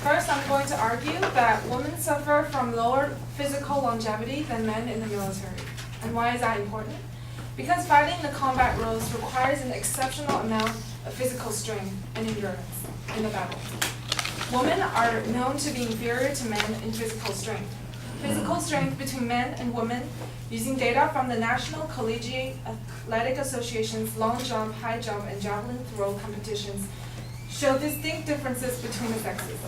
First, I'm going to argue that women suffer from lower physical longevity than men in the military. And why is that important? Because fighting the combat roles requires an exceptional amount of physical strength and endurance in the battle. Women are known to be inferior to men in physical strength. Physical strength between men and women, using data from the National Collegiate Athletic Association's long jump, high jump, and javelin throw competitions, show distinct differences between the sexes.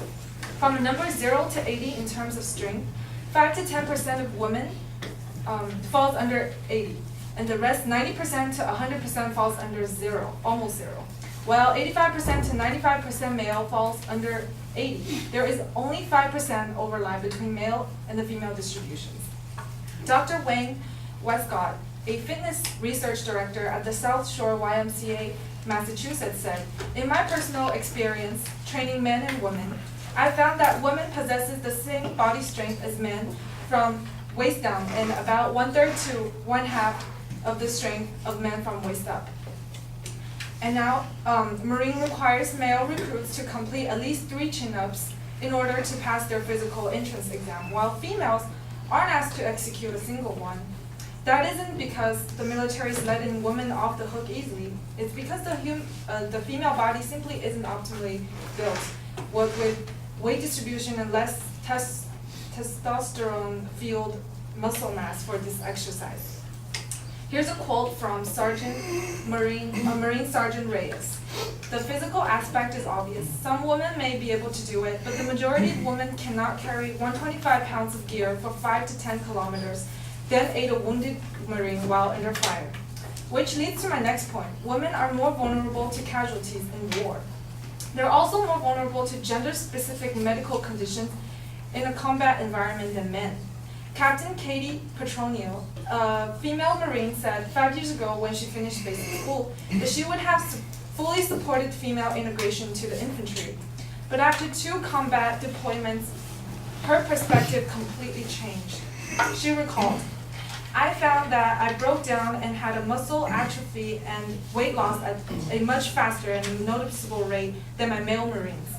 From a number 0 to 80 in terms of strength, 5 to 10% of women falls under 80, and the rest 90% to 100% falls under 0, almost 0. While 85% to 95% male falls under 80, there is only 5% overlap between male and the female distributions. Dr. Wayne Westcott, a fitness research director at the South Shore YMCA, Massachusetts, said, "In my personal experience training men and women, I found that women possesses the same body strength as men from waist down and about 1/3 to 1/2 of the strength of men from waist up." And now, Marine requires male recruits to complete at least 3 chin-ups in order to pass their physical entrance exam, while females aren't asked to execute a single one. That isn't because the military is letting women off the hook easily. It's because the female body simply isn't optimally built, with weight distribution and less testosterone-fueled muscle mass for this exercise. Here's a quote from Marine Sergeant Reyes. "The physical aspect is obvious. Some women may be able to do it, but the majority of women cannot carry 125 pounds of gear for 5 to 10 kilometers, then aid a wounded Marine while under fire." Which leads to my next point. Women are more vulnerable to casualties in war. They're also more vulnerable to gender-specific medical conditions in a combat environment than men. Captain Katie Petronio, a female Marine, said 5 years ago when she finished basic school that she would have fully supported female integration to the infantry. But after 2 combat deployments, her perspective completely changed. She recalled, "I found that I broke down and had a muscle atrophy and weight loss at a much faster and noticeable rate than my male Marines.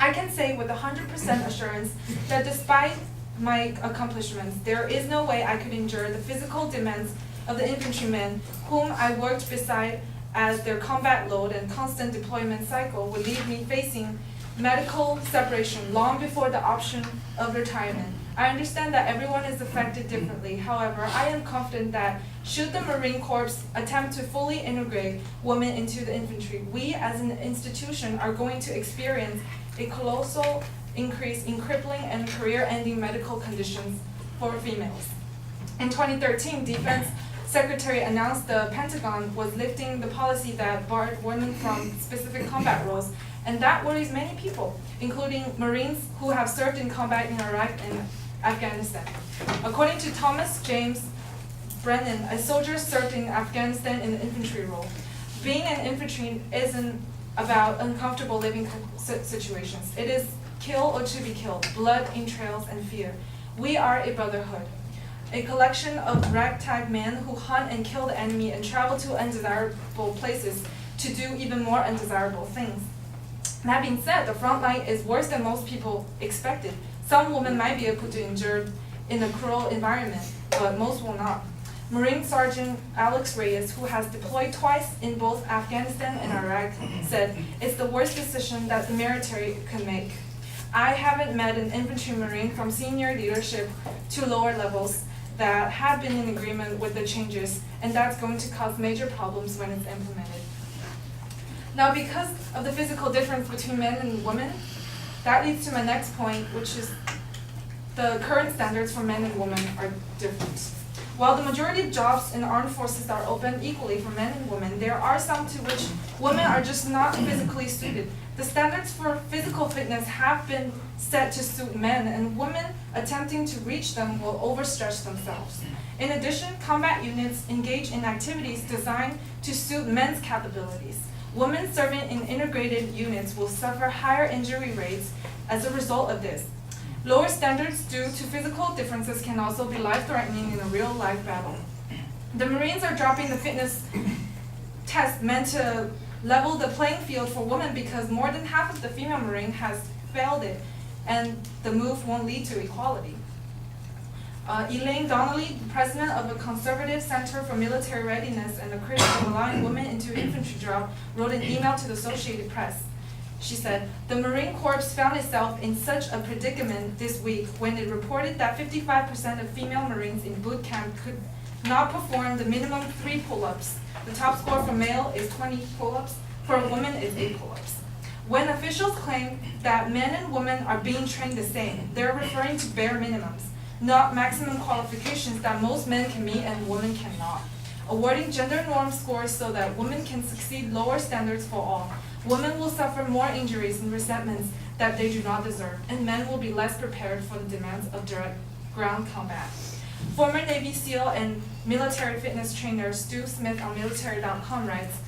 I can say with 100% assurance that despite my accomplishments, there is no way I could endure the physical demands of the infantrymen whom I worked beside, as their combat load and constant deployment cycle would leave me facing medical separation long before the option of retirement. I understand that everyone is affected differently. However, I am confident that should the Marine Corps attempt to fully integrate women into the infantry, we as an institution are going to experience a colossal increase in crippling and career-ending medical conditions for females." In 2013, Defense Secretary announced the Pentagon was lifting the policy that barred women from specific combat roles, and that worries many people, including Marines who have served in combat in Iraq and Afghanistan. According to Thomas James Brennan, a soldier served in Afghanistan in the infantry role, being an infantry isn't about uncomfortable living situations. It is kill or to be killed, blood, entrails, and fear. We are a brotherhood, a collection of ragtag men who hunt and kill the enemy and travel to undesirable places to do even more undesirable things. That being said, the front line is worse than most people expected. Some women might be able to endure in a cruel environment, but most will not. Marine Sergeant Alex Reyes, who has deployed twice in both Afghanistan and Iraq, said, "It's the worst decision that the military could make. I haven't met an infantry Marine from senior leadership to lower levels that have been in agreement with the changes, and that's going to cause major problems when it's implemented." Now, because of the physical difference between men and women, that leads to my next point, which is the current standards for men and women are different. While the majority of jobs in the armed forces are open equally for men and women, there are some to which women are just not physically suited. The standards for physical fitness have been set to suit men, and women attempting to reach them will overstretch themselves. In addition, combat units engage in activities designed to suit men's capabilities. Women serving in integrated units will suffer higher injury rates as a result of this. Lower standards due to physical differences can also be life-threatening in a real-life battle. The Marines are dropping the fitness test meant to level the playing field for women because more than half of the female Marine has failed it, and the move won't lead to equality. Elaine Donnelly, president of the Conservative Center for Military Readiness and a critic of allowing women into infantry drill, wrote an email to the Associated Press. She said, "The Marine Corps found itself in such a predicament this week when it reported that 55% of female Marines in boot camp could not perform the minimum 3 pull-ups. The top score for male is 20 pull-ups, for a woman is 8 pull-ups. When officials claim that men and women are being trained the same, they're referring to bare minimums, not maximum qualifications that most men can meet and women cannot. Awarding gender norm scores so that women can succeed lower standards for all. Women will suffer more injuries and resentments that they do not deserve, and men will be less prepared for the demands of direct ground combat." Former Navy SEAL and military fitness trainer Stu Smith on military.com writes,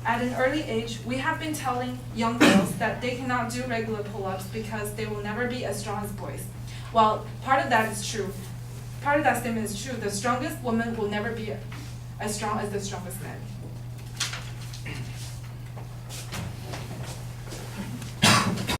"At an early age, we have been telling young girls that they cannot do regular pull-ups because they will never be as strong as boys. Well, part of that is true. Part of that statement is true. The strongest woman will never be as strong as the strongest man."